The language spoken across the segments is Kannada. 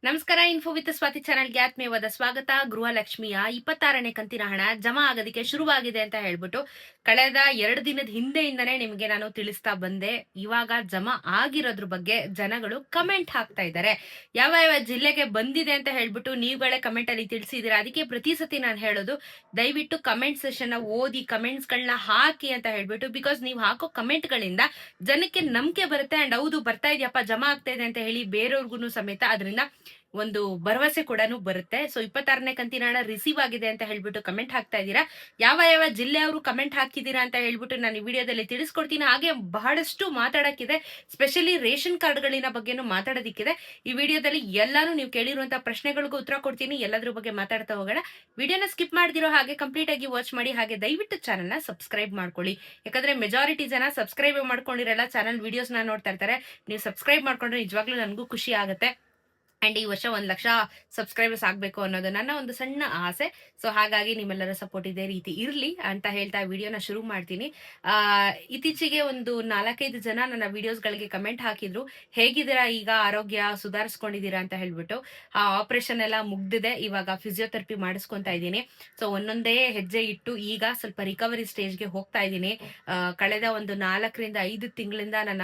ನಮಸ್ಕಾರ. ಇನ್ಫೋ ವಿತ್ ಸ್ವಾತಿ ಚಾನಲ್ಗೆ ಆತ್ಮೀಯವಾದ ಸ್ವಾಗತ. ಗೃಹಲಕ್ಷ್ಮಿಯ 26ನೇ ಕಂತಿನ ಹಣ ಜಮಾ ಆಗೋದಕ್ಕೆ ಶುರುವಾಗಿದೆ ಅಂತ ಹೇಳ್ಬಿಟ್ಟು ಕಳೆದ 2 ದಿನದ ಹಿಂದೆಯಿಂದನೇ ನಿಮ್ಗೆ ನಾನು ತಿಳಿಸ್ತಾ ಬಂದೆ. ಇವಾಗ ಜಮಾ ಆಗಿರೋದ್ರ ಬಗ್ಗೆ ಜನಗಳು ಕಮೆಂಟ್ ಹಾಕ್ತಾ ಇದ್ದಾರೆ. ಯಾವ ಯಾವ ಜಿಲ್ಲೆಗೆ ಬಂದಿದೆ ಅಂತ ಹೇಳ್ಬಿಟ್ಟು ನೀವುಗಳೇ ಕಮೆಂಟ್ ಅಲ್ಲಿ ತಿಳಿಸಿದೀರಾ. ಅದಕ್ಕೆ ಪ್ರತಿ ಸತಿ ನಾನು ಹೇಳೋದು, ದಯವಿಟ್ಟು ಕಮೆಂಟ್ ಸೆಷನ್ ಓದಿ ಕಮೆಂಟ್ಸ್ ಗಳನ್ನ ಹಾಕಿ ಅಂತ ಹೇಳ್ಬಿಟ್ಟು. ಬಿಕಾಸ್ ನೀವು ಹಾಕೋ ಕಮೆಂಟ್ ಗಳಿಂದ ಜನಕ್ಕೆ ನಂಬಿಕೆ ಬರುತ್ತೆ. ಅಂಡ್ ಹೌದು ಬರ್ತಾ ಇದೆಯಪ್ಪ, ಜಮಾ ಆಗ್ತಾ ಇದೆ ಅಂತ ಹೇಳಿ ಬೇರೆಯವ್ರಿಗೂ ಸಮೇತ ಅದರಿಂದ ಒಂದು ಭರವಸೆ ಕೂಡ ಬರುತ್ತೆ. ಸೊ 26ನೇ ಕಂತಿನ ಹಣ ರಿಸೀವ್ ಆಗಿದೆ ಅಂತ ಹೇಳ್ಬಿಟ್ಟು ಕಮೆಂಟ್ ಹಾಕ್ತಾ ಇದ್ದೀರಾ. ಯಾವ ಯಾವ ಜಿಲ್ಲೆಯವರು ಕಮೆಂಟ್ ಹಾಕಿದೀರಾ ಅಂತ ಹೇಳ್ಬಿಟ್ಟು ನಾನು ಈ ವಿಡಿಯೋದಲ್ಲಿ ತಿಳಿಸ್ಕೊಡ್ತೀನಿ. ಹಾಗೆ ಬಹಳಷ್ಟು ಮಾತಾಡಕ್ಕಿದೆ, ಸ್ಪೆಷಲಿ ರೇಷನ್ ಕಾರ್ಡ್ಗಳಿನ ಬಗ್ಗೆನೂ ಮಾತಾಡೋದಿಕ್ಕಿದೆ. ಈ ವಿಡಿಯೋದಲ್ಲಿ ಎಲ್ಲಾನು ನೀವು ಕೇಳಿರುವಂತಹ ಪ್ರಶ್ನೆಗಳಿಗೂ ಉತ್ತರ ಕೊಡ್ತೀನಿ. ಎಲ್ಲದ್ರ ಬಗ್ಗೆ ಮಾತಾಡ್ತಾ ಹೋಗೋಣ. ವಿಡಿಯೋನ ಸ್ಕಿಪ್ ಮಾಡ್ದಿರೋ ಹಾಗೆ ಕಂಪ್ಲೀಟ್ ಆಗಿ ವಾಚ್ ಮಾಡಿ. ಹಾಗೆ ದಯವಿಟ್ಟು ಚಾನಲ್ ನ ಸಬ್ಸ್ಕ್ರೈಬ್ ಮಾಡ್ಕೊಳ್ಳಿ. ಯಾಕಂದ್ರೆ ಮೆಜಾರಿಟಿ ಜನ ಸಬ್ಸ್ಕ್ರೈಬ್ ಮಾಡ್ಕೊಂಡಿರಲ್ಲ, ಚಾನಲ್ ವಿಡಿಯೋಸ್ ನೋಡ್ತಾ ಇರ್ತಾರೆ. ನೀವು ಸಬ್ಸ್ಕ್ರೈಬ್ ಮಾಡ್ಕೊಂಡ್ರೆ ನಿಜವಾಗ್ಲೂ ನನಗೂ ಖುಷಿ ಆಗುತ್ತೆ. ಅಂಡ್ ಈ ವರ್ಷ 1 ಲಕ್ಷ ಸಬ್ಸ್ಕ್ರೈಬರ್ಸ್ ಆಗ್ಬೇಕು ಅನ್ನೋದು ನನ್ನ ಒಂದು ಸಣ್ಣ ಆಸೆ. ಸೊ ಹಾಗಾಗಿ ನಿಮ್ಮೆಲ್ಲರ ಸಪೋರ್ಟ್ ಇದೇ ರೀತಿ ಇರ್ಲಿ ಅಂತ ಹೇಳ್ತಾ ವಿಡಿಯೋನ ಶುರು ಮಾಡ್ತೀನಿ. ಇತ್ತೀಚೆಗೆ ಒಂದು 4-5 ಜನ ನನ್ನ ವಿಡಿಯೋಸ್ ಗಳಿಗೆ ಕಮೆಂಟ್ ಹಾಕಿದ್ರು, ಹೇಗಿದ್ದೀರಾ ಈಗ, ಆರೋಗ್ಯ ಸುಧಾರಿಸ್ಕೊಂಡಿದ್ದೀರಾ ಅಂತ ಹೇಳ್ಬಿಟ್ಟು. ಆ ಆಪರೇಷನ್ ಎಲ್ಲ ಮುಗ್ದಿದೆ, ಇವಾಗ ಫಿಸಿಯೋಥೆರಪಿ ಮಾಡಿಸ್ಕೊಂತಾ ಇದ್ದೀನಿ. ಸೊ ಒಂದೊಂದೇ ಹೆಜ್ಜೆ ಇಟ್ಟು ಈಗ ಸ್ವಲ್ಪ ರಿಕವರಿ ಸ್ಟೇಜ್ಗೆ ಹೋಗ್ತಾ ಇದ್ದೀನಿ. ಕಳೆದ ಒಂದು 4-5 ತಿಂಗಳಿಂದ ನನ್ನ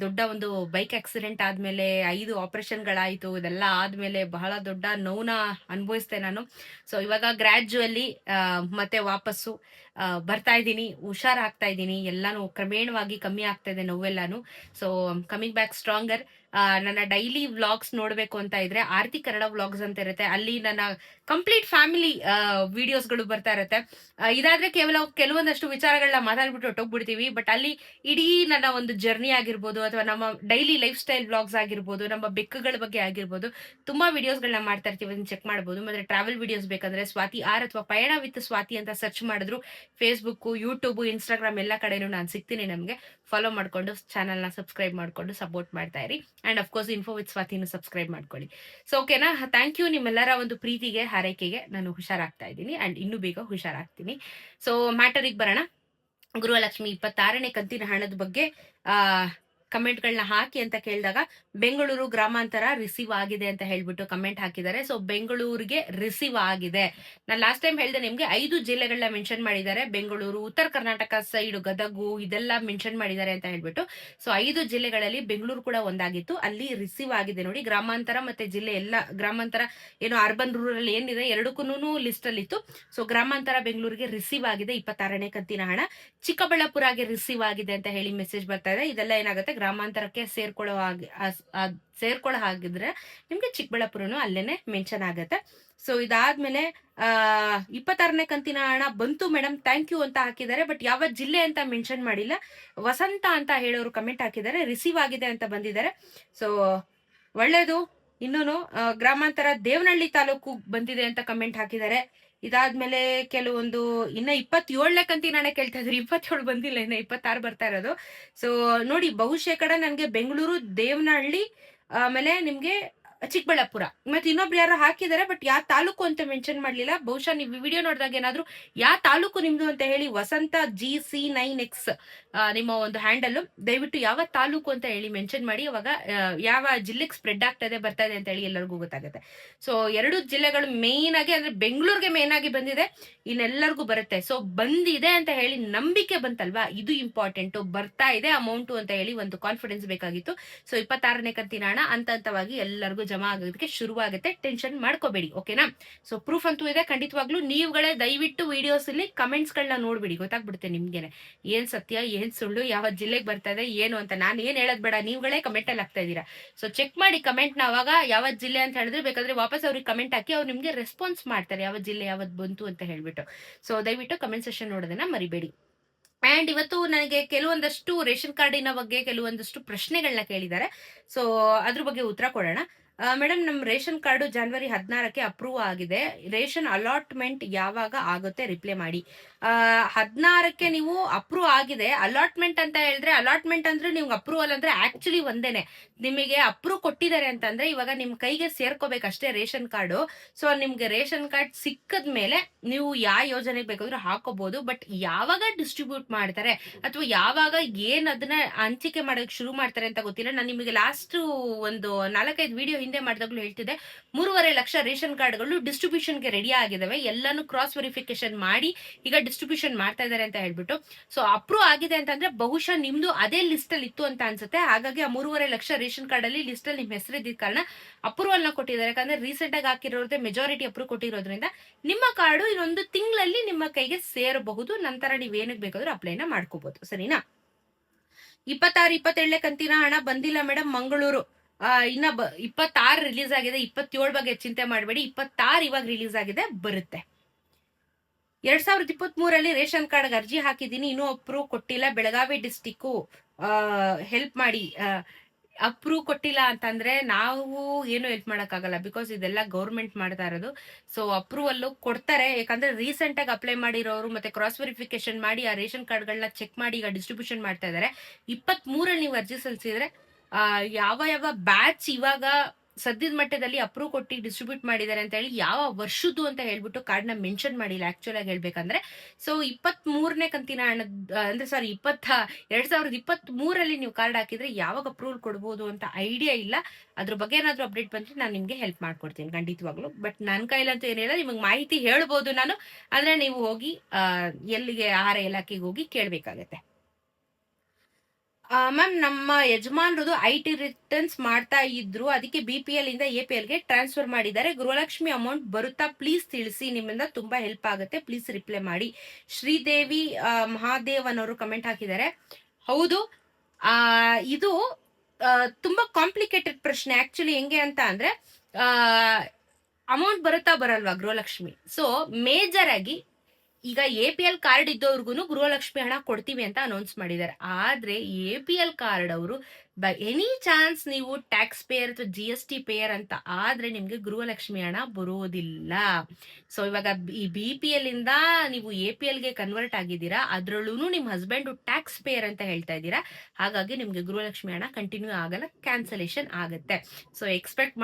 ದೊಡ್ಡ ಒಂದು ಬೈಕ್ ಆಕ್ಸಿಡೆಂಟ್ ಆದ್ಮೇಲೆ 5 ಆಪರೇಷನ್ಗಳಾಯ್ತು. ಇದೆಲ್ಲ ಆದ್ಮೇಲೆ ಬಹಳ ದೊಡ್ಡ ನೋವನ್ನ ಅನುಭವಿಸ್ತೆ ನಾನು. ಸೊ ಇವಾಗ ಗ್ರಾಜುವಲಿ ಮತ್ತೆ ವಾಪಸ್ಸು ಬರ್ತಾ ಇದ್ದೀನಿ, ಹುಷಾರಾಗ್ತಾ ಇದ್ದೀನಿ. ಎಲ್ಲಾನು ಕ್ರಮೇಣವಾಗಿ ಕಮ್ಮಿ ಆಗ್ತಾ ಇದೆ ನೋವೆಲ್ಲಾನು. So coming back stronger. ನನ್ನ ಡೈಲಿ ವ್ಲಾಗ್ಸ್ ನೋಡ್ಬೇಕು ಅಂತ ಇದ್ರೆ ಆರ್ತಿ ಕನ್ನಡ ವ್ಲಾಗ್ಸ್ ಅಂತ ಇರುತ್ತೆ. ಅಲ್ಲಿ ನನ್ನ ಕಂಪ್ಲೀಟ್ ಫ್ಯಾಮಿಲಿ ವಿಡಿಯೋಸ್ಗಳು ಬರ್ತಾ ಇರುತ್ತೆ. ಇದಾದ್ರೆ ಕೆಲವೊಂದಷ್ಟು ವಿಚಾರಗಳನ್ನ ಮಾತಾಡ್ಬಿಟ್ಟು ಹೊಟ್ಟೋಗ್ಬಿಡ್ತೀವಿ. ಬಟ್ ಅಲ್ಲಿ ಇಡೀ ನನ್ನ ಒಂದು ಜರ್ನಿ ಆಗಿರ್ಬೋದು, ಅಥವಾ ನಮ್ಮ ಡೈಲಿ ಲೈಫ್ ಸ್ಟೈಲ್ ವ್ಲಾಗ್ಸ್ ಆಗಿರ್ಬೋದು, ನಮ್ಮ ಬೆಕ್ಕುಗಳ ಬಗ್ಗೆ ಆಗಿರ್ಬೋದು, ತುಂಬಾ ವಿಡಿಯೋಸ್ಗಳನ್ನ ಮಾಡ್ತಾ ಇರ್ತೀವಿ. ಅದನ್ನ ಚೆಕ್ ಮಾಡ್ಬೋದು. ಮತ್ತೆ ಟ್ರಾವೆಲ್ ವಿಡಿಯೋಸ್ ಬೇಕಂದ್ರೆ ಸ್ವಾತಿ ಆರ್ ಅಥವಾ ಪಯಣ ವಿತ್ ಸ್ವಾತಿ ಅಂತ ಸರ್ಚ್ ಮಾಡಿದ್ರು ಫೇಸ್ಬುಕ್, ಯೂಟ್ಯೂಬ್, ಇನ್ಸ್ಟಾಗ್ರಾಮ್ ಎಲ್ಲ ಕಡೆನೂ ನಾನು ಸಿಗ್ತೀನಿ. ನಮ್ಗೆ ಫಾಲೋ ಮಾಡ್ಕೊಂಡು ಚಾನಲ್ ನ ಸಬ್ಸ್ಕ್ರೈಬ್ ಮಾಡ್ಕೊಂಡು ಸಪೋರ್ಟ್ ಮಾಡ್ತಾ ಇರಿ. ಅಂಡ್ ಅಫ್ಕೋರ್ಸ್ ಇನ್ಫೋ ವಿತ್ ಸ್ವಾತಿನ ಸಬ್ಸ್ಕ್ರೈಬ್ ಮಾಡ್ಕೊಳ್ಳಿ. ಸೊ ಓಕೆನಾ, ಥ್ಯಾಂಕ್ ಯು ನಿಮ್ಮೆಲ್ಲರ ಒಂದು ಪ್ರೀತಿಗೆ, ಹಾರೈಕೆಗೆ. ನಾನು ಹುಷಾರಾಗ್ತಾ ಇದ್ದೀನಿ ಅಂಡ್ ಇನ್ನೂ ಬೇಗ ಹುಷಾರಾಗ್ತೀನಿ. ಸೊ ಮ್ಯಾಟರಿಗೆ ಬರೋಣ. ಗೃಹಲಕ್ಷ್ಮಿ 26ನೇ ಕಂತಿನ ಹಣದ ಬಗ್ಗೆ ಕಮೆಂಟ್ಗಳನ್ನ ಹಾಕಿ ಅಂತ ಕೇಳಿದಾಗ ಬೆಂಗಳೂರು ಗ್ರಾಮಾಂತರ ರಿಸೀವ್ ಆಗಿದೆ ಅಂತ ಹೇಳ್ಬಿಟ್ಟು ಕಮೆಂಟ್ ಹಾಕಿದ್ದಾರೆ. ಸೊ ಬೆಂಗಳೂರಿಗೆ ರಿಸೀವ್ ಆಗಿದೆ. ನಾನು ಲಾಸ್ಟ್ ಟೈಮ್ ಹೇಳಿದೆ ನಿಮ್ಗೆ 5 ಜಿಲ್ಲೆಗಳನ್ನ ಮೆನ್ಷನ್ ಮಾಡಿದ್ದಾರೆ. ಬೆಂಗಳೂರು, ಉತ್ತರ ಕರ್ನಾಟಕ ಸೈಡ್, ಗದಗು ಇದೆಲ್ಲ ಮೆನ್ಷನ್ ಮಾಡಿದ್ದಾರೆ ಅಂತ ಹೇಳ್ಬಿಟ್ಟು. ಸೊ 5 ಜಿಲ್ಲೆಗಳಲ್ಲಿ ಬೆಂಗಳೂರು ಕೂಡ ಒಂದಾಗಿತ್ತು, ಅಲ್ಲಿ ರಿಸೀವ್ ಆಗಿದೆ ನೋಡಿ. ಗ್ರಾಮಾಂತರ ಮತ್ತೆ ಜಿಲ್ಲೆ ಎಲ್ಲ, ಗ್ರಾಮಾಂತರ ಏನು ಅರ್ಬನ್ ರೂರಲ್ ಏನಿದೆ ಎರಡಕ್ಕೂ ಲಿಸ್ಟ್ ಅಲ್ಲಿ ಇತ್ತು. ಸೊ ಗ್ರಾಮಾಂತರ ಬೆಂಗಳೂರಿಗೆ ರಿಸೀವ್ ಆಗಿದೆ 26ನೇ ಕಂತಿನ ಹಣ. ಚಿಕ್ಕಬಳ್ಳಾಪುರಗೆ ರಿಸೀವ್ ಆಗಿದೆ ಅಂತ ಹೇಳಿ ಮೆಸೇಜ್ ಬರ್ತಾ ಇದೆ. ಇದೆಲ್ಲ ಏನಾಗುತ್ತೆ, ಗ್ರಾಮಾಂತರಕ್ಕೆ ಸೇರ್ಕೊಳ್ಳೋ ಹಾಗಿದ್ರೆ ನಿಮ್ಗೆ ಚಿಕ್ಕಬಳ್ಳಾಪುರನು ಅಲ್ಲೇನೆ ಮೆನ್ಷನ್ ಆಗತ್ತೆ. ಸೊ ಇದಾದ್ಮೇಲೆ 26ನೇ ಕಂತಿನ ಹಣ ಬಂತು ಮೇಡಮ್, ಥ್ಯಾಂಕ್ ಯು ಅಂತ ಹಾಕಿದ್ದಾರೆ. ಬಟ್ ಯಾವ ಜಿಲ್ಲೆ ಅಂತ ಮೆನ್ಷನ್ ಮಾಡಿಲ್ಲ. ವಸಂತ ಅಂತ ಹೇಳೋರು ಕಮೆಂಟ್ ಹಾಕಿದ್ದಾರೆ, ರಿಸೀವ್ ಆಗಿದೆ ಅಂತ ಬಂದಿದ್ದಾರೆ. ಸೊ ಒಳ್ಳೇದು. ಇನ್ನೂನು ಗ್ರಾಮಾಂತರ ದೇವನಹಳ್ಳಿ ತಾಲೂಕು ಬಂದಿದೆ ಅಂತ ಕಮೆಂಟ್ ಹಾಕಿದ್ದಾರೆ. ಇದಾದ್ಮೇಲೆ ಕೆಲವೊಂದು ಇನ್ನ 27ನೇ ಕಂತಿನ ಹಣ ಕೇಳ್ತಾ ಇದ್ರಿ, 27 ಬಂದಿಲ್ಲ, ಇನ್ನ 26 ಬರ್ತಾ ಇರೋದು. ಸೊ ನೋಡಿ, ಬಹುಶೇಕಡ ನನ್ಗೆ ಬೆಂಗಳೂರು, ದೇವನಹಳ್ಳಿ, ಆಮೇಲೆ ನಿಮ್ಗೆ ಚಿಕ್ಕಬಳ್ಳಾಪುರ, ಮತ್ತೆ ಇನ್ನೊಬ್ರು ಯಾರು ಹಾಕಿದ್ದಾರೆ. ಬಟ್ ಯಾವ ತಾಲೂಕು ಅಂತ ಮೆನ್ಷನ್ ಮಾಡ್ಲಿಲ್ಲ. ಬಹುಶಃ ನೀವು ವಿಡಿಯೋ ನೋಡಿದಾಗ ಏನಾದ್ರು ಯಾವ ತಾಲೂಕು ನಿಮ್ದು ಅಂತ ಹೇಳಿ ವಸಂತ GC9X ನಿಮ್ಮ ಒಂದು ಹ್ಯಾಂಡಲ್, ದಯವಿಟ್ಟು ಯಾವ ತಾಲೂಕು ಅಂತ ಹೇಳಿ ಮೆನ್ಷನ್ ಮಾಡಿ. ಅವಾಗ ಯಾವ ಜಿಲ್ಲೆಗೆ ಸ್ಪ್ರೆಡ್ ಆಗ್ತಾ ಇದೆ, ಬರ್ತಾ ಇದೆ ಅಂತ ಹೇಳಿ ಎಲ್ಲರಿಗೂ ಗೊತ್ತಾಗುತ್ತೆ. ಸೊ 2 ಜಿಲ್ಲೆಗಳು ಮೇನ್ ಆಗಿ, ಅಂದ್ರೆ ಬೆಂಗಳೂರಿಗೆ ಮೇನ್ ಆಗಿ ಬಂದಿದೆ, ಇನ್ನೆಲ್ಲರಿಗೂ ಬರುತ್ತೆ. ಸೊ ಬಂದಿದೆ ಅಂತ ಹೇಳಿ ನಂಬಿಕೆ ಬಂತಲ್ವಾ, ಇದು ಇಂಪಾರ್ಟೆಂಟ್. ಬರ್ತಾ ಇದೆ ಅಮೌಂಟ್ ಅಂತ ಹೇಳಿ ಒಂದು ಕಾನ್ಫಿಡೆನ್ಸ್ ಬೇಕಾಗಿತ್ತು. ಸೊ 26ನೇ ಕಂತಿನ ಹಣ ಹಂತ-ಹಂತವಾಗಿ ಎಲ್ಲರಿಗೂ ಜಮಾ ಆಗೋದಕ್ಕೆ ಶುರುವಾಗುತ್ತೆ. ಟೆನ್ಷನ್ ಮಾಡ್ಕೋಬೇಡಿ, ಓಕೆನಾ. ಸೊ ಪ್ರೂಫ್ ಅಂತೂ ಇದೆ ಖಂಡಿತವಾಗ್ಲೂ. ನೀವುಗಳೇ ದಯವಿಟ್ಟು ವಿಡಿಯೋಸ್ ಅಲ್ಲಿ ಕಮೆಂಟ್ಸ್ ಗಳನ್ನ ನೋಡ್ಬಿಡಿ, ಗೊತ್ತಾಗ್ಬಿಡುತ್ತೆ ನಿಮ್ಗೆನೆ ಏನ್ ಸತ್ಯ ಏನ್ ಸುಳ್ಳು, ಯಾವ ಜಿಲ್ಲೆಗೆ ಬರ್ತಾ ಇದೆ ಏನು ಅಂತ. ನಾನು ಏನ್ ಹೇಳೋದ್ ಬೇಡ, ನೀವುಗಳೇ ಕಮೆಂಟ್ ಅಲ್ಲಿ ಹಾಕ್ತಾ ಇದೀರಾ. ಸೊ ಚೆಕ್ ಮಾಡಿ ಕಮೆಂಟ್ ನ. ಅವಾಗ ಯಾವ ಜಿಲ್ಲೆ ಅಂತ ಹೇಳಿದ್ರೆ ಬೇಕಾದ್ರೆ ವಾಪಸ್ ಅವ್ರಿಗೆ ಕಮೆಂಟ್ ಹಾಕಿ ಅವ್ರು ನಿಮ್ಗೆ ರೆಸ್ಪಾನ್ಸ್ ಮಾಡ್ತಾರೆ, ಯಾವ ಜಿಲ್ಲೆ ಯಾವತ್ ಬಂತು ಅಂತ ಹೇಳ್ಬಿಟ್ಟು. ಸೊ ದಯವಿಟ್ಟು ಕಮೆಂಟ್ ಸೆಷನ್ ನೋಡೋದನ್ನ ಮರಿಬೇಡಿ. ಅಂಡ್ ಇವತ್ತು ನನಗೆ ಕೆಲವೊಂದಷ್ಟು ರೇಷನ್ ಕಾರ್ಡಿನ ಬಗ್ಗೆ ಕೆಲವೊಂದಷ್ಟು ಪ್ರಶ್ನೆಗಳನ್ನ ಕೇಳಿದ್ದಾರೆ. ಸೊ ಅದ್ರ ಬಗ್ಗೆ ಉತ್ತರ ಕೊಡೋಣ. ಮೇಡಮ್, ನಮ್ ರೇಷನ್ ಕಾರ್ಡು ಜನವರಿ 16ಕ್ಕೆ ಅಪ್ರೂವ್ ಆಗಿದೆ. ರೇಷನ್ ಅಲಾಟ್ಮೆಂಟ್ ಯಾವಾಗ ಆಗುತ್ತೆ ರಿಪ್ಲೈ ಮಾಡಿ. 16ಕ್ಕೆ ನೀವು ಅಪ್ರೂವ್ ಆಗಿದೆ. ಅಲಾಟ್ಮೆಂಟ್ ಅಂತ ಹೇಳಿದ್ರೆ, ಅಲಾಟ್ಮೆಂಟ್ ಅಂದ್ರೆ ನಿಮ್ಗೆ ಅಪ್ರೂವಲ್ ಅಂದ್ರೆ ಆಕ್ಚುಲಿ ಒಂದೇನೆ. ನಿಮಗೆ ಅಪ್ರೂವ್ ಕೊಟ್ಟಿದ್ದಾರೆ ಅಂತಂದ್ರೆ ಇವಾಗ ನಿಮ್ ಕೈಗೆ ಸೇರ್ಕೋಬೇಕಷ್ಟೇ ರೇಷನ್ ಕಾರ್ಡು. ಸೊ ನಿಮ್ಗೆ ರೇಷನ್ ಕಾರ್ಡ್ ಸಿಕ್ಕದ್ಮೇಲೆ ನೀವು ಯಾವ ಯೋಜನೆಗೆ ಬೇಕಾದ್ರೂ ಹಾಕೋಬಹುದು. ಬಟ್ ಯಾವಾಗ ಡಿಸ್ಟ್ರಿಬ್ಯೂಟ್ ಮಾಡ್ತಾರೆ ಅಥವಾ ಯಾವಾಗ ಏನ್ ಅದನ್ನ ಹಂಚಿಕೆ ಮಾಡೋಕೆ ಶುರು ಮಾಡ್ತಾರೆ ಅಂತ ಗೊತ್ತಿಲ್ಲ. ನಾನು ನಿಮಗೆ ಲಾಸ್ಟ್ ಒಂದು 4-5 ವಿಡಿಯೋ ಹಿಂದೆ ಹಿಂದೆ ಮಾಡಿದಾಗ್ಲೂ ಹೇಳ್ತಿದ್ದೆ 3.5 ಲಕ್ಷ ರೇಷನ್ ಕಾರ್ಡ್ಗಳು ಡಿಸ್ಟ್ರಿಬ್ಯೂಷನ್ಗೆ ರೆಡಿ ಆಗಿದಾವೆ. ಎಲ್ಲಾನು ಕ್ರಾಸ್ ವೆರಿಫಿಕೇಶನ್ ಮಾಡಿ ಈಗ ಡಿಸ್ಟ್ರಿಬ್ಯೂಷನ್ ಮಾಡ್ತಾ ಇದಾರೆ ಅಂತ ಹೇಳ್ಬಿಟ್ಟು. ಸೊ ಅಪ್ರೂವ್ ಆಗಿದೆ ಅಂತಂದ್ರೆ ಬಹುಶಃ ನಿಮ್ದು ಅದೇ ಲಿಸ್ಟ್ ಅಲ್ಲಿ ಇತ್ತು ಅಂತ ಅನ್ಸುತ್ತೆ. ಹಾಗಾಗಿ ಆ 3.5 ಲಕ್ಷ ರೇಷನ್ ಕಾರ್ಡ್ ಅಲ್ಲಿ ಲಿಸ್ಟ್ ಅಲ್ಲಿ ನಿಮ್ ಹೆಸರಿದ್ದ ಕಾರಣ ಅಪ್ರೂವಲ್ ನ ಕೊಟ್ಟಿದ್ದಾರೆ. ಯಾಕಂದ್ರೆ ರೀಸೆಂಟ್ ಆಗಿ ಹಾಕಿರೋದೇ ಮೆಜಾರಿಟಿ ಅಪ್ರೂವ್ ಕೊಟ್ಟಿರೋದ್ರಿಂದ ನಿಮ್ಮ ಕಾರ್ಡು ಇನ್ನೊಂದು ತಿಂಗಳಲ್ಲಿ ನಿಮ್ಮ ಕೈಗೆ ಸೇರಬಹುದು. ನಂತರ ನೀವ್ ಏನಕ್ಕೆ ಬೇಕಾದ್ರೂ ಅಪ್ಲೈನ ಮಾಡ್ಕೋಬಹುದು. ಸರಿನಾ? 26, 27 ಕಂತಿನ ಹಣ ಬಂದಿಲ್ಲ ಮೇಡಮ್ ಮಂಗಳೂರು. ಇನ್ನ 26 ರಿಲೀಸ್ ಆಗಿದೆ. 27 ಬಗ್ಗೆ ಚಿಂತೆ ಮಾಡಬೇಡಿ. 26 ಇವಾಗ ರಿಲೀಸ್ ಆಗಿದೆ, ಬರುತ್ತೆ. 2023 ರೇಷನ್ ಕಾರ್ಡ್ ಅರ್ಜಿ ಹಾಕಿದೀನಿ, ಇನ್ನೂ ಅಪ್ರೂವ್ ಕೊಟ್ಟಿಲ್ಲ. ಬೆಳಗಾವಿ ಡಿಸ್ಟಿಕ್ ಹೆಲ್ಪ್ ಮಾಡಿ. ಅಪ್ರೂವ್ ಕೊಟ್ಟಿಲ್ಲ ಅಂತಂದ್ರೆ ನಾವು ಏನು ಹೆಲ್ಪ್ ಮಾಡಕ್ಕಾಗಲ್ಲ, ಬಿಕಾಸ್ ಇದೆಲ್ಲ ಗೌರ್ಮೆಂಟ್ ಮಾಡ್ತಾ ಇರೋದು. ಸೊ ಅಪ್ರೂವಲ್ ಕೊಡ್ತಾರೆ. ಯಾಕಂದ್ರೆ ರೀಸೆಂಟ್ ಆಗಿ ಅಪ್ಲೈ ಮಾಡಿರೋರು ಮತ್ತೆ ಕ್ರಾಸ್ ವೆರಿಫಿಕೇಶನ್ ಮಾಡಿ ಆ ರೇಷನ್ ಕಾರ್ಡ್ಗಳನ್ನ ಚೆಕ್ ಮಾಡಿ ಈಗ ಡಿಸ್ಟ್ರಿಬ್ಯೂಷನ್ ಮಾಡ್ತಾ ಇದಾರೆ. 23 ನೀವು ಅರ್ಜಿ ಸಲ್ಲಿಸಿದ್ರೆ ಯಾವ ಯಾವ ಬ್ಯಾಚ್ ಇವಾಗ ಸದ್ಯದ ಮಟ್ಟದಲ್ಲಿ ಅಪ್ರೂವ್ ಕೊಟ್ಟು ಡಿಸ್ಟ್ರಿಬ್ಯೂಟ್ ಮಾಡಿದ್ದಾರೆ ಅಂತ ಹೇಳಿ ಯಾವ ವರ್ಷದ್ದು ಅಂತ ಹೇಳ್ಬಿಟ್ಟು ಕಾರ್ಡ್ ನ ಮೆನ್ಷನ್ ಮಾಡಿಲ್ಲ ಆಕ್ಚುಲ್ ಆಗಿ ಹೇಳ್ಬೇಕಂದ್ರೆ. ಸೊ 23ನೇ ಕಂತಿನ ಹಣದ ಅಂದ್ರೆ ಸಾರಿ 2023 ನೀವು ಕಾರ್ಡ್ ಹಾಕಿದ್ರೆ ಯಾವಾಗ ಅಪ್ರೂವಲ್ ಕೊಡ್ಬೋದು ಅಂತ ಐಡಿಯಾ ಇಲ್ಲ. ಅದ್ರ ಬಗ್ಗೆ ಏನಾದ್ರು ಅಪ್ಡೇಟ್ ಬಂದ್ರೆ ನಾನು ನಿಮ್ಗೆ ಹೆಲ್ಪ್ ಮಾಡ್ಕೊಡ್ತೀನಿ ಖಂಡಿತವಾಗ್ಲು. ಬಟ್ ನನ್ನ ಕೈಲಂತೂ ಏನಿಲ್ಲ, ನಿಮಗೆ ಮಾಹಿತಿ ಹೇಳ್ಬೋದು ನಾನು. ಆದ್ರೆ ನೀವು ಹೋಗಿ ಎಲ್ಲಿಗೆ ಆಹಾರ ಇಲಾಖೆಗೆ ಹೋಗಿ ಕೇಳ್ಬೇಕಾಗತ್ತೆ. ಮ್ಯಾಮ್ ನಮ್ಮ ಯಜಮಾನ್ರದು IT ರಿಟರ್ನ್ಸ್ ಮಾಡ್ತಾ ಇದ್ರು, ಅದಕ್ಕೆ BPL ಇಂದ APL ಗೆ ಟ್ರಾನ್ಸ್ಫರ್ ಮಾಡಿದ್ದಾರೆ. ಗೃಹಲಕ್ಷ್ಮಿ ಅಮೌಂಟ್ ಬರುತ್ತಾ ಪ್ಲೀಸ್ ತಿಳಿಸಿ, ನಿಮ್ಮಿಂದ ತುಂಬಾ ಹೆಲ್ಪ್ ಆಗುತ್ತೆ, ಪ್ಲೀಸ್ ರಿಪ್ಲೈ ಮಾಡಿ. ಶ್ರೀದೇವಿ ಮಹಾದೇವ್ ಅನ್ನೋರು ಕಮೆಂಟ್ ಹಾಕಿದ್ದಾರೆ. ಹೌದು, ಇದು ತುಂಬಾ ಕಾಂಪ್ಲಿಕೇಟೆಡ್ ಪ್ರಶ್ನೆ. ಆಕ್ಚುಲಿ ಹೆಂಗೆ ಅಂತ ಅಂದ್ರೆ ಅಮೌಂಟ್ ಬರುತ್ತಾ ಬರಲ್ವಾ ಗೃಹಲಕ್ಷ್ಮಿ. ಸೊ ಮೇಜರ್ ಆಗಿ ಈಗ APL ಕಾರ್ಡ್ ಇದ್ದವ್ರಿಗೂ ಗೃಹಲಕ್ಷ್ಮಿ ಹಣ ಕೊಡ್ತೀವಿ ಅಂತ ಅನೌನ್ಸ್ ಮಾಡಿದ್ದಾರೆ. ಆದ್ರೆ APL ಕಾರ್ಡ್ ಅವರು ಬೈ ಎನಿ ಚಾನ್ಸ್ ನೀವು ಟ್ಯಾಕ್ಸ್ ಪೇಯರ್ ಅಥವಾ GST ಪೇಯರ್ ಅಂತ ಆದ್ರೆ ನಿಮ್ಗೆ ಗೃಹಲಕ್ಷ್ಮಿ ಹಣ ಬರೋದಿಲ್ಲ. ಸೊ ಇವಾಗ ಈ BPL ಇಂದ ನೀವು APL ಗೆ ಕನ್ವರ್ಟ್ ಆಗಿದ್ದೀರಾ, ಅದ್ರಲ್ಲೂ ನಿಮ್ ಹಸ್ಬೆಂಡ್ ಟ್ಯಾಕ್ಸ್ ಪೇಯರ್ ಅಂತ ಹೇಳ್ತಾ ಇದ್ದೀರಾ. ಹಾಗಾಗಿ ನಿಮ್ಗೆ ಗೃಹಲಕ್ಷ್ಮಿ ಹಣ ಕಂಟಿನ್ಯೂ ಆಗಲ್ಲ, ಕ್ಯಾನ್ಸಲೇಷನ್ ಆಗುತ್ತೆ. ಸೊ ಎಕ್ಸ್ಪೆಕ್ಟ್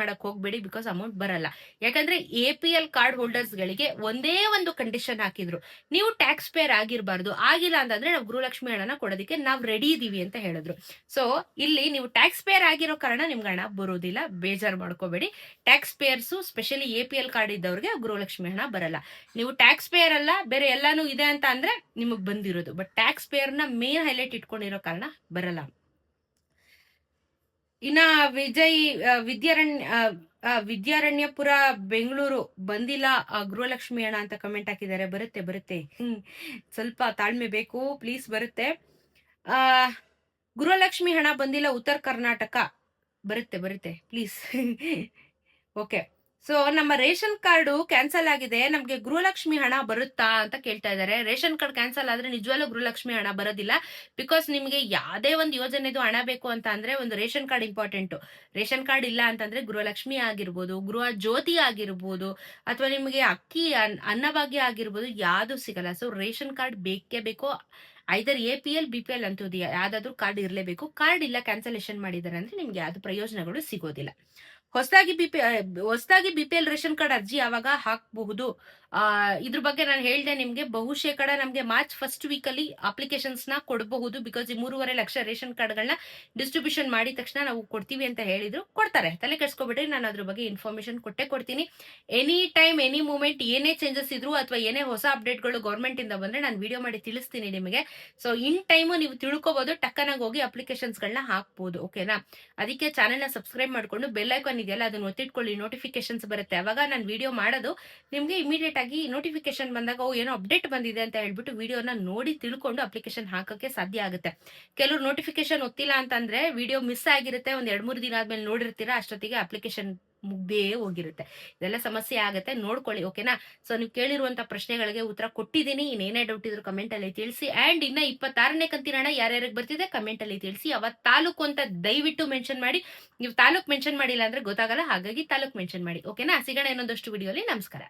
ಮಾಡಕ್ ಹೋಗ್ಬೇಡಿ, ಬಿಕಾಸ್ ಅಮೌಂಟ್ ಬರಲ್ಲ. ಯಾಕಂದ್ರೆ APL ಕಾರ್ಡ್ ಹೋಲ್ಡರ್ಸ್ ಗಳಿಗೆ ಒಂದೇ ಒಂದು ಕಂಡೀಷನ್ ಹಾಕಿದ್ರು, ನೀವು ಟ್ಯಾಕ್ಸ್ ಪೇಯರ್ ಆಗಿರಬಾರ್ದು. ಆಗಿಲ್ಲ ಅಂತಂದ್ರೆ ನಾವು ಗೃಹಲಕ್ಷ್ಮಿ ಹಣನ ಕೊಡೋದಕ್ಕೆ ನಾವು ರೆಡಿ ಇದೀವಿ ಅಂತ ಹೇಳಿದ್ರು. ಸೊ ಇಲ್ಲಿ ನೀವು ಟ್ಯಾಕ್ಸ್ ಪೇಯರ್ ಆಗಿರೋ ಕಾರಣ ನಿಮ್ಗೆ ಹಣ ಬರೋದಿಲ್ಲ, ಬೇಜಾರ್ ಮಾಡ್ಕೋಬೇಡಿ. Tax payers specially APL card ಇದ್ದವ್ರಿಗೆ ಗೃಹಲಕ್ಷ್ಮಿ ಹಣ ಬರಲ್ಲ. ನೀವು ಟ್ಯಾಕ್ಸ್ ಪೇಯರ್ ಅಲ್ಲ ಬೇರೆ ಎಲ್ಲಾನು ಇದೆ ಅಂತ ಅಂದ್ರೆ ನಿಮಗ್ ಬಂದಿರೋದು, ಬಟ್ ಟ್ಯಾಕ್ಸ್ ಪೇಯರ್ ನ ಮೇನ್ ಹೈಲೈಟ್ ಇಟ್ಕೊಂಡಿರೋ ಕಾರಣ ಬರಲ್ಲ. ಇನ್ನ ವಿದ್ಯಾರಣ್ಯಪುರ ಬೆಂಗಳೂರು ಬಂದಿಲ್ಲ ಗೃಹಲಕ್ಷ್ಮಿ ಹಣ ಅಂತ ಕಮೆಂಟ್ ಹಾಕಿದ್ದಾರೆ. ಬರುತ್ತೆ ಸ್ವಲ್ಪ ತಾಳ್ಮೆ ಬೇಕು, ಪ್ಲೀಸ್ ಬರುತ್ತೆ. ಗೃಹಲಕ್ಷ್ಮಿ ಹಣ ಬಂದಿಲ್ಲ ಉತ್ತರ ಕರ್ನಾಟಕ, ಬರುತ್ತೆ ಪ್ಲೀಸ್. ಓಕೆ, ಸೊ ನಮ್ಮ ರೇಷನ್ ಕಾರ್ಡು ಕ್ಯಾನ್ಸಲ್ ಆಗಿದೆ, ನಮ್ಗೆ ಗೃಹಲಕ್ಷ್ಮಿ ಹಣ ಬರುತ್ತಾ ಅಂತ ಕೇಳ್ತಾ ಇದ್ದಾರೆ. ರೇಷನ್ ಕಾರ್ಡ್ ಕ್ಯಾನ್ಸಲ್ ಆದ್ರೆ ನಿಜವಾಗ್ಲೂ ಗೃಹಲಕ್ಷ್ಮಿ ಹಣ ಬರೋದಿಲ್ಲ. ಬಿಕಾಸ್ ನಿಮ್ಗೆ ಯಾವ್ದೇ ಒಂದು ಯೋಜನೆದು ಹಣ ಬೇಕು ಅಂತ ಅಂದ್ರೆ ಒಂದು ration card important. Ration card ಇಲ್ಲ ಅಂತಂದ್ರೆ ಗೃಹಲಕ್ಷ್ಮಿ ಆಗಿರ್ಬೋದು, ಗೃಹ ಜ್ಯೋತಿ ಆಗಿರ್ಬೋದು, ಅಥವಾ ನಿಮಗೆ ಅಕ್ಕಿ ಅನ್ನಭಾಗ್ಯ ಆಗಿರ್ಬೋದು, ಯಾವ್ದು ಸಿಗಲ್ಲ. ಸೊ ರೇಷನ್ ಕಾರ್ಡ್ ಬೇಕೇ ಬೇಕು. ಐದರ್ APL BPL ಅಂತೂ ಯಾವ್ದಾದ್ರು ಕಾರ್ಡ್ ಇರ್ಲೇಬೇಕು. ಕಾರ್ಡ್ ಇಲ್ಲ, ಕ್ಯಾನ್ಸಲೇಷನ್ ಮಾಡಿದಾರೆ ಅಂದ್ರೆ ನಿಮ್ಗೆ ಯಾವ್ದು ಪ್ರಯೋಜನಗಳು ಸಿಗೋದಿಲ್ಲ. ಹೊಸದಾಗಿ BPL ರೇಷನ್ ಕಾರ್ಡ್ ಅರ್ಜಿ ಯಾವಾಗ ಹಾಕಬಹುದು? ಇದ್ರ ಬಗ್ಗೆ ನಾನು ಹೇಳ್ದೆ ನಿಮ್ಗೆ. ಬಹುಶೇಕಡ ನಮ್ಗೆ ಮಾರ್ಚ್ ಫಸ್ಟ್ ವೀಕ್ ಅಲ್ಲಿ ಅಪ್ಲಿಕೇಶನ್ಸ್ ನ ಕೊಡಬಹುದು. ಬಿಕಾಸ್ ಈ 3.5 ಲಕ್ಷ ರೇಷನ್ ಕಾರ್ಡ್ ಗಳನ್ನ ಡಿಸ್ಟ್ರಿಬ್ಯೂಷನ್ ಮಾಡಿದ ತಕ್ಷಣ ನಾವು ಕೊಡ್ತೀವಿ ಅಂತ ಹೇಳಿದ್ರು. ಕೊಡ್ತಾರೆ, ತಲೆ ಕೆಡ್ಸ್ಕೊಬಿಟ್ರೆ ನಾನು ಅದ್ರ ಬಗ್ಗೆ ಇನ್ಫಾರ್ಮೇಶನ್ ಕೊಡ್ತೀನಿ. ಎನಿ ಟೈಮ್ ಎನಿ ಮೂಮೆಂಟ್ ಏನೇ ಚೇಂಜಸ್ ಇದ್ರು ಅಥವಾ ಏನೇ ಹೊಸ ಅಪ್ಡೇಟ್ಗಳು ಗೌರ್ಮೆಂಟ್ ಇಂದ ಬಂದ್ರೆ ನಾನು ವಿಡಿಯೋ ಮಾಡಿ ತಿಳಿಸ್ತೀನಿ ನಿಮಗೆ. ಸೊ ಇನ್ ಟೈಮು ನೀವು ತಿಳ್ಕೊಬಹುದು, ಟಕ್ಕನಾಗಿ ಹೋಗಿ ಅಪ್ಲಿಕೇಶನ್ಸ್ ಗಳನ್ನ ಹಾಕ್ಬಹುದು. ಓಕೆನಾ? ಅದಕ್ಕೆ ಚಾನೆಲ್ ನ ಸಬ್ಸ್ಕ್ರೈಬ್ ಮಾಡ್ಕೊಂಡು ಬೆಲ್ ಐಕಾನ್ ಇದೆಯಲ್ಲ ಅದನ್ನ ಒತ್ತಿಟ್ಕೊಳ್ಳಿ, ನೋಟಿಫಿಕೇಶನ್ಸ್ ಬರುತ್ತೆ. ಅವಾಗ ನಾನು ವಿಡಿಯೋ ಮಾಡೋದು ನಿಮ್ಗೆ ಇಮಿಡಿಯೇಟ್ ಆಗಿ ನೋಟಿಫಿಕೇಶನ್ ಬಂದಾಗ ಏನೋ ಅಪ್ಡೇಟ್ ಬಂದಿದೆ ಅಂತ ಹೇಳ್ಬಿಟ್ಟು ವಿಡಿಯೋನ ನೋಡಿ ತಿಳ್ಕೊಂಡು ಅಪ್ಲಿಕೇಶನ್ ಹಾಕಕ್ಕೆ ಸಾಧ್ಯ ಆಗುತ್ತೆ. ಕೆಲವರು ನೋಟಿಫಿಕೇಶನ್ ಒತ್ತಿಲ್ಲ ಅಂತಂದ್ರೆ ವಿಡಿಯೋ ಮಿಸ್ ಆಗಿರುತ್ತೆ, ಒಂದ್ 2-3 ದಿನ ಆದ್ಮೇಲೆ ನೋಡಿರ್ತೀರಾ, ಅಷ್ಟೊತ್ತಿಗೆ ಅಪ್ಲಿಕೇಶನ್ ಮುಗ್ದೇ ಹೋಗಿರುತ್ತೆ. ಇದೆಲ್ಲ ಸಮಸ್ಯೆ ಆಗುತ್ತೆ, ನೋಡ್ಕೊಳ್ಳಿ. ಓಕೆನಾ? ಸೊ ನೀವು ಕೇಳಿರುವಂತ ಪ್ರಶ್ನೆಗಳಿಗೆ ಉತ್ತರ ಕೊಟ್ಟಿದ್ದೀನಿ. ಇನ್ನೇನೇ ಡೌಟ್ ಇದ್ರು ಕಮೆಂಟ್ ಅಲ್ಲಿ ತಿಳಿಸಿ. ಅಂಡ್ ಇನ್ನ 26ನೇ ಕಂತಿನ ಹಣ ಯಾರ್ಯಾರಿಗೆ ಬರ್ತಿದೆ ಕಮೆಂಟ್ ಅಲ್ಲಿ ತಿಳಿಸಿ. ಅವತ್ ತಾಲೂಕು ಅಂತ ದಯವಿಟ್ಟು ಮೆನ್ಷನ್ ಮಾಡಿ. ನೀವು ತಾಲೂಕ್ ಮೆನ್ಷನ್ ಮಾಡಿಲ್ಲ ಅಂದ್ರೆ ಗೊತ್ತಾಗಲ್ಲ, ಹಾಗಾಗಿ ತಾಲೂಕ್ ಮೆನ್ಷನ್ ಮಾಡಿ. ಓಕೆನಾ? ಸಿಗೋಣ ಇನ್ನೊಂದಷ್ಟು ವಿಡಿಯೋಲಿ. ನಮಸ್ಕಾರ.